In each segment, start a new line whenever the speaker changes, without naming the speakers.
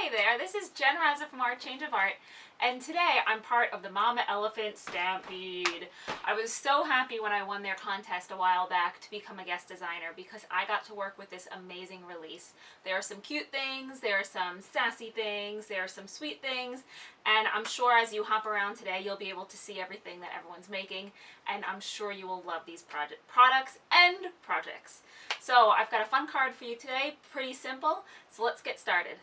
Hey there, this is Jen Raza from Art Change of Art, and today I'm part of the Mama Elephant Stampede. I was so happy when I won their contest a while back to become a guest designer because I got to work with this amazing release. There are some cute things, there are some sassy things, there are some sweet things, and I'm sure as you hop around today you'll be able to see everything that everyone's making, and I'm sure you will love these products and projects. So I've got a fun card for you today, pretty simple, so let's get started.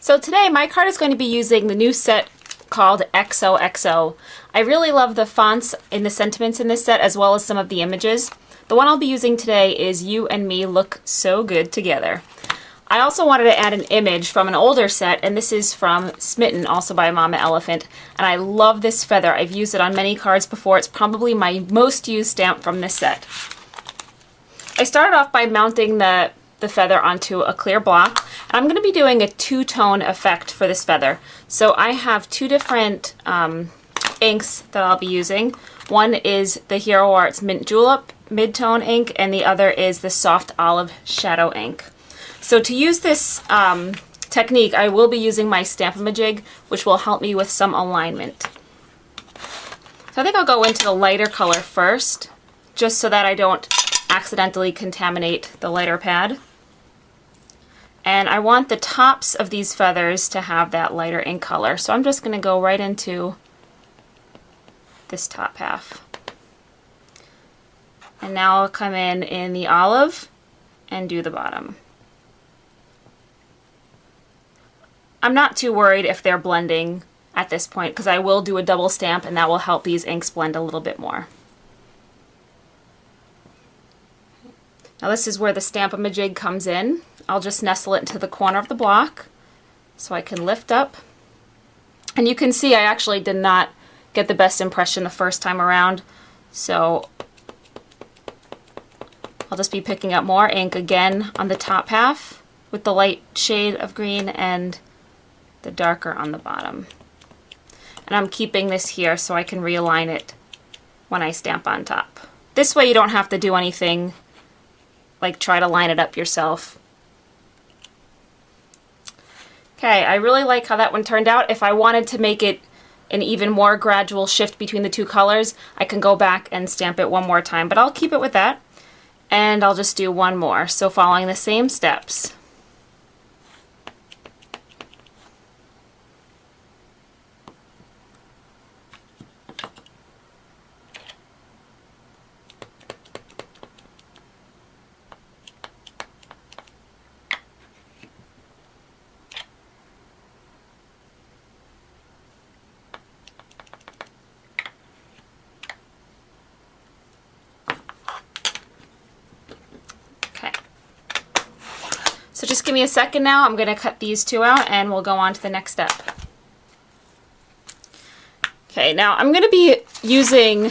So today my card is going to be using the new set called XOXO. I really love the fonts and the sentiments in this set as well as some of the images. The one I'll be using today is You and Me Look So Good Together. I also wanted to add an image from an older set, and this is from Smitten, also by Mama Elephant, and I love this feather. I've used it on many cards before. It's probably my most used stamp from this set. I started off by mounting the feather onto a clear block. And I'm going to be doing a two-tone effect for this feather. So I have two different inks that I'll be using. One is the Hero Arts Mint Julep mid-tone ink, and the other is the Soft Olive Shadow ink. So to use this technique, I will be using my Stamp-A-Majig, which will help me with some alignment. So I think I'll go into the lighter color first, just so that I don't accidentally contaminate the lighter pad. And I want the tops of these feathers to have that lighter ink color. So I'm just going to go right into this top half. And now I'll come in the olive and do the bottom. I'm not too worried if they're blending at this point because I will do a double stamp and that will help these inks blend a little bit more. Now this is where the Stamp-A-Majig comes in. I'll just nestle it into the corner of the block so I can lift up. And you can see I actually did not get the best impression the first time around, so I'll just be picking up more ink again on the top half with the light shade of green and the darker on the bottom. And I'm keeping this here so I can realign it when I stamp on top. This way you don't have to do anything like try to line it up yourself. Okay, I really like how that one turned out. If I wanted to make it an even more gradual shift between the two colors, I can go back and stamp it one more time, but I'll keep it with that. And I'll just do one more. So following the same steps. So just give me a second now. I'm going to cut these two out and we'll go on to the next step. Okay, now I'm going to be using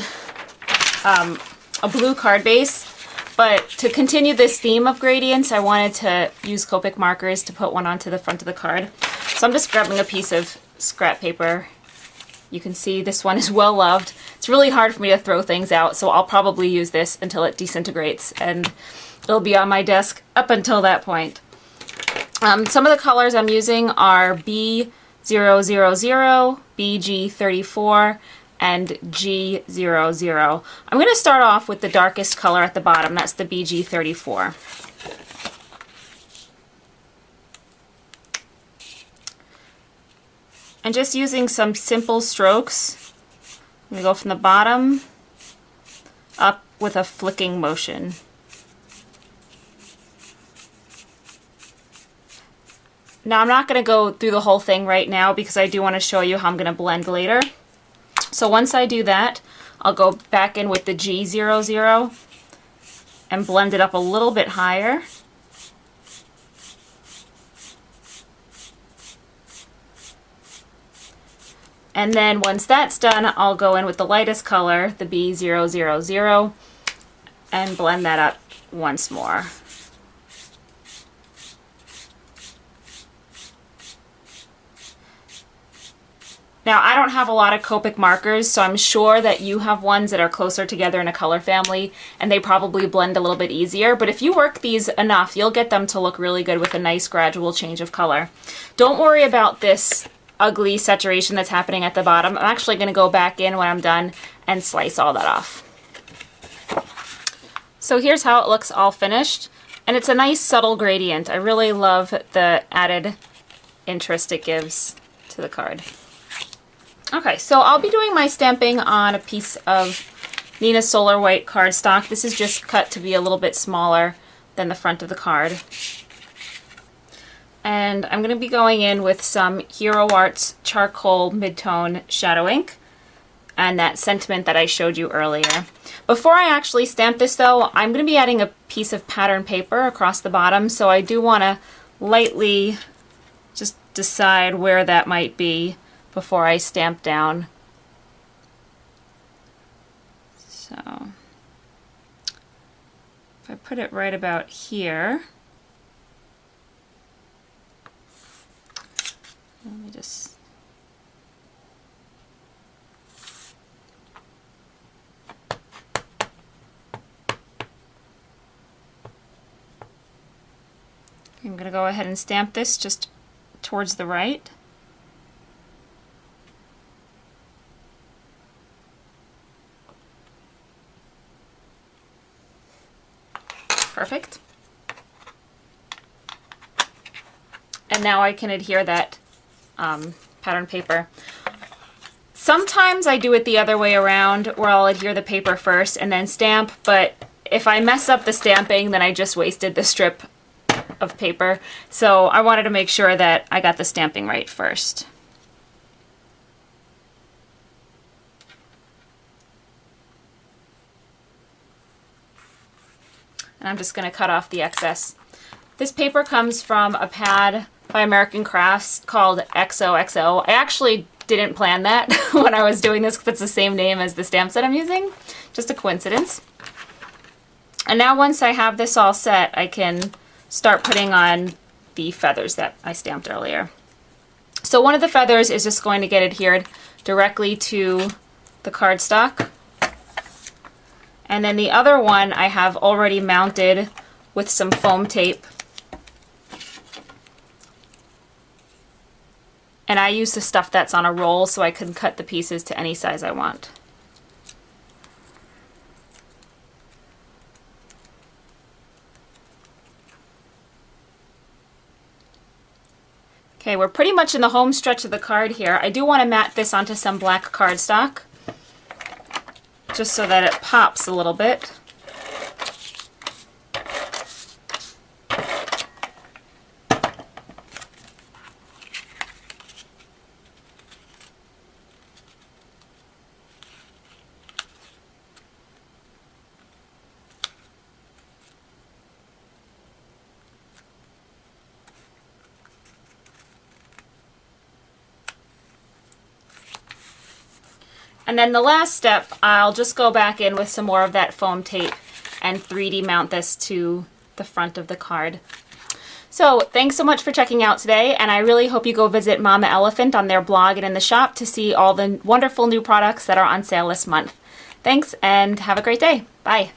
a blue card base, but to continue this theme of gradients, I wanted to use Copic markers to put one onto the front of the card. So I'm just grabbing a piece of scrap paper. You can see this one is well loved. It's really hard for me to throw things out, so I'll probably use this until it disintegrates, and it'll be on my desk up until that point. Some of the colors I'm using are B000, BG34, and G00. I'm going to start off with the darkest color at the bottom. That's the BG34. And just using some simple strokes, I'm going to go from the bottom up with a flicking motion. Now I'm not going to go through the whole thing right now because I do want to show you how I'm going to blend later. So once I do that, I'll go back in with the G00 and blend it up a little bit higher. And then once that's done, I'll go in with the lightest color, the B000, and blend that up once more. Now, I don't have a lot of Copic markers, so I'm sure that you have ones that are closer together in a color family, and they probably blend a little bit easier. But if you work these enough, you'll get them to look really good with a nice gradual change of color. Don't worry about this ugly saturation that's happening at the bottom. I'm actually going to go back in when I'm done and slice all that off. So here's how it looks all finished, and it's a nice subtle gradient. I really love the added interest it gives to the card. Okay, so I'll be doing my stamping on a piece of Neenah Solar White cardstock. This is just cut to be a little bit smaller than the front of the card. And I'm going to be going in with some Hero Arts Charcoal Midtone Shadow Ink and that sentiment that I showed you earlier. Before I actually stamp this though, I'm going to be adding a piece of pattern paper across the bottom, so I do want to lightly just decide where that might be before I stamp down. So if I put it right about here, let me just I'm going to go ahead and stamp this just towards the right. Perfect. And now I can adhere that pattern paper. Sometimes I do it the other way around, where I'll adhere the paper first and then stamp, but if I mess up the stamping, then I just wasted the strip of paper. So I wanted to make sure that I got the stamping right first. And I'm just going to cut off the excess. This paper comes from a pad by American Crafts called XOXO. I actually didn't plan that when I was doing this because it's the same name as the stamp set I'm using. Just a coincidence. And now once I have this all set, I can start putting on the feathers that I stamped earlier. So one of the feathers is just going to get adhered directly to the cardstock. And then the other one I have already mounted with some foam tape. And I use the stuff that's on a roll so I can cut the pieces to any size I want. Okay, we're pretty much in the home stretch of the card here. I do want to mat this onto some black cardstock, just so that it pops a little bit. And then the last step, I'll just go back in with some more of that foam tape and 3D mount this to the front of the card. So thanks so much for checking out today, and I really hope you go visit Mama Elephant on their blog and in the shop to see all the wonderful new products that are on sale this month. Thanks, and have a great day. Bye.